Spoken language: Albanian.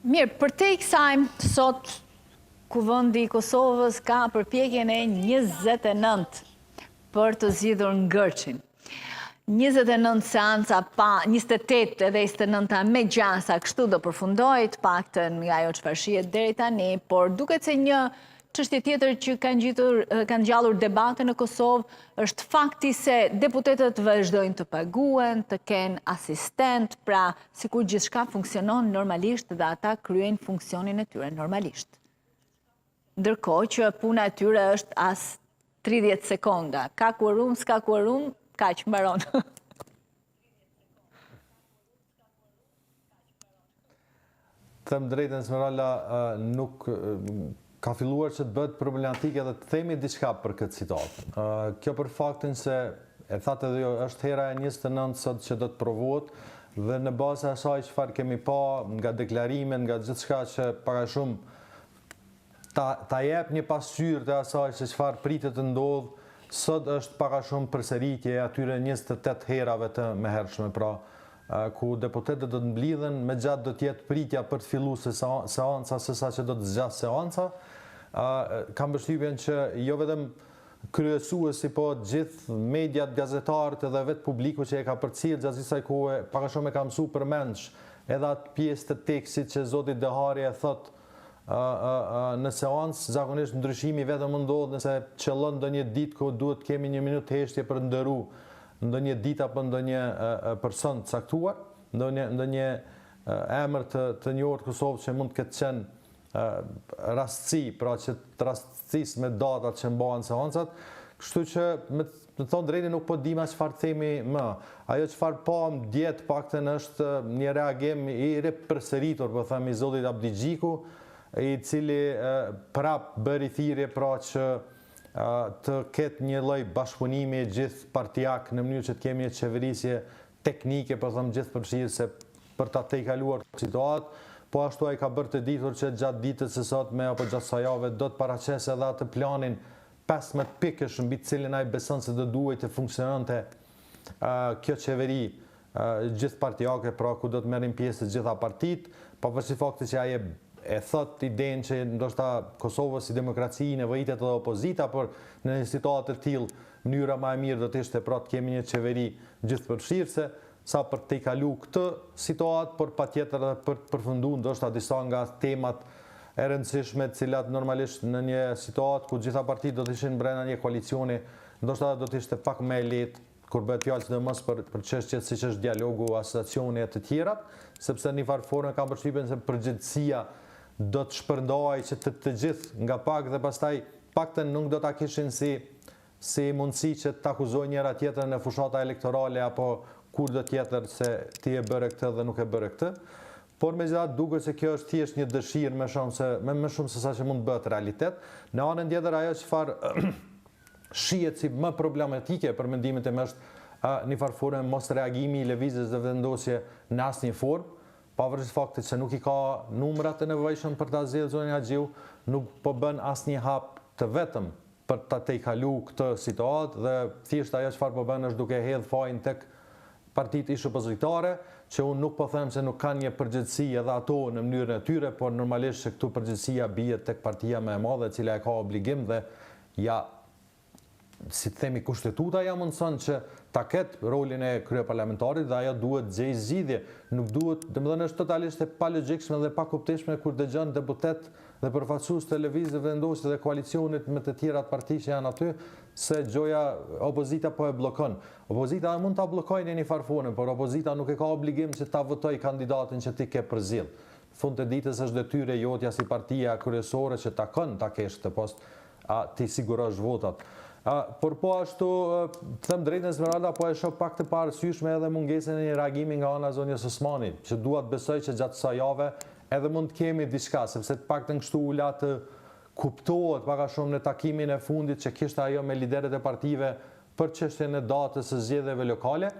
Mirë, për te i kësaj, sot Kuvendi i Kosovës ka përpjekjen e 29 për të zgjidhur ngërçin. 29 seanca pa, 28 edhe 29 me gjasa, kështu do përfundojt, paktën nga ajo çfarë shihet deri tani, por duket se një çështje tjetër që kanë gjallur debate në Kosovë është fakti se deputetët vazhdojnë të paguhen, të kenë asistent, pra sikur gjithçka funksionon normalisht dhe ata kryejnë funksionin e tyre normalisht. Ndërkohë që puna e tyre është as 30 sekonda. Ka quorum, s'ka quorum, kaq mbaron. Them drejtën, Smeralda, nuk ka filluar që të bëhet problematike dhe të themi diçka për këtë situatë. Kjo për faktin se, e thatë edhe jo, është hera e 29 sot që do të provohet dhe në bazë e asaj çfarë kemi pa nga deklarimet, nga gjithçka që para shumë ta jep një pasqyrë të asaj se çfarë pritet të ndodh, sot është para shumë përsëritje e atyre 28 herave të mëhershme, pra ku deputetët do të mblidhen, me gjatë do të jetë pritja për të filluar seanca sesa që do të zgjasë seanca. Kam përshtypjen që jo vetëm kryesuesi, po gjithë mediat, gazetarët edhe vetë publiku që e ka përcjell gjatë kësaj kohe, para shumë e ka mësuar përmendsh edhe atë pjesë të tekstit që zoti Dehari e thot në seancë, zakonisht ndryshimi vetëm ndodh nëse qëllon ndonjë ditë ku duhet kemi një minutë heshtje për ndëru ndonjë ditë apo ndonjë person të caktuar, ndonjë emër të njohur të Kosovës që mund të ketë qenë rastësi, pra që të rastësisë me datat që mbahen seancat, kështu që me të thonë drejtë nuk po di më çfarë themi më. Ajo çfarë pam djet paktën është një reagim i ripërsëritur, po themi, i zotit Abdigjiku, i cili prap bëri thirrje pra që të ketë një lloj bashkëpunimi gjithë partijak në mënyrë që të kemi një qeverisje teknike, po them gjithëpërfshirëse për ta tejkaluar situatë. Po ashtu ai ka bërë të ditur që gjatë ditës së sotme apo gjatë kësaj jave do të paraqesë edhe atë planin 15 pikësh mbi të cilin ai beson se do duhet të funksiononte kjo qeveri gjithpartijake, pra ku do të merrin pjesë të gjitha partitë, pavarësisht faktit që ai e thot idenë që ndoshta Kosova si demokraci nevojitet edhe opozita, por në një situatë të tillë mënyra më e mirë do të ishte pra të kemi një qeveri gjithëpërfshirëse, sa për të kalu këtë situatë, por patjetër edhe për të përfunduar ndoshta disa nga temat e rëndësishme të cilat normalisht në një situatë ku gjitha partitë do të ishin brenda një koalicioni, ndoshta do të ishte pak më e lehtë kur bëhet fjalë sidomos për çështjet siç është dialogu, asociacioni e të tjerat, sepse në një farë forme kam përshtypjen se përgjegjësia do të shpërndahej që të gjithë nga pak dhe pastaj paktën nuk do ta kishin si mundësi që të akuzojnë njëra tjetrën në fushata elektorale apo kur do tjetër se ti e bëre këtë dhe nuk e bëre këtë, por megjithatë duket se kjo është thjesht një dëshirë më shumë se sa që mund të bëhet realitet. Në anën tjetër ajo çfarë shihet si më problematike për mendimin tim është një farë forme mos reagimi i lëvizjes dhe vendosje në asnjë formë, pavarësisht faktit se nuk i ka numrat e nevojshëm për ta zgjedhur zonin Haxhiu, nuk po bën asnjë hap të vetëm për ta tejkalu këtë situatë dhe thjesht ajo çfarë po bën është duke hedhë fajin tek partitë ish opozitare, që unë nuk po them se nuk kanë një përgjegjësi edhe ato në mënyrën e tyre, por normalisht që këtu përgjegjësia bie tek partia më e madhe, e cila e ka obligim dhe ja, si të themi, kushtetuta ja mundson që ta ketë rolin e kryeparlamentarit dhe ajo duhet gjejë zgjidhje. Nuk duhet, domethënë është totalisht e palogjikshme dhe pa kupteshme kur dëgjon deputet dhe përfaqësues të lëvizjes vendosjes dhe koalicionit me të tjerat parti që janë aty, se gjoja opozita po e bllokon. Opozita mund ta bllokojë në një farë forme, por opozita nuk e ka obligim që ta votojë kandidatin që ti ke përzgjedh. Në fund të ditës është detyrë jotja si partia kryesore që takon ta kesh të post ti sigurosh votat. Por po ashtu, të them drejtën, Smeralda, po e shoh pak të parasyshme edhe mungesën e një reagimi nga ana e zonjës Osmanit, që dua të besoj që gjatë kësaj jave edhe mund të kemi diçka, sepse të paktën kështu ula të kuptohet pak a shumë në takimin e fundit që kishte ajo me liderët e partive për çështjen e datës së zgjedhjeve lokale.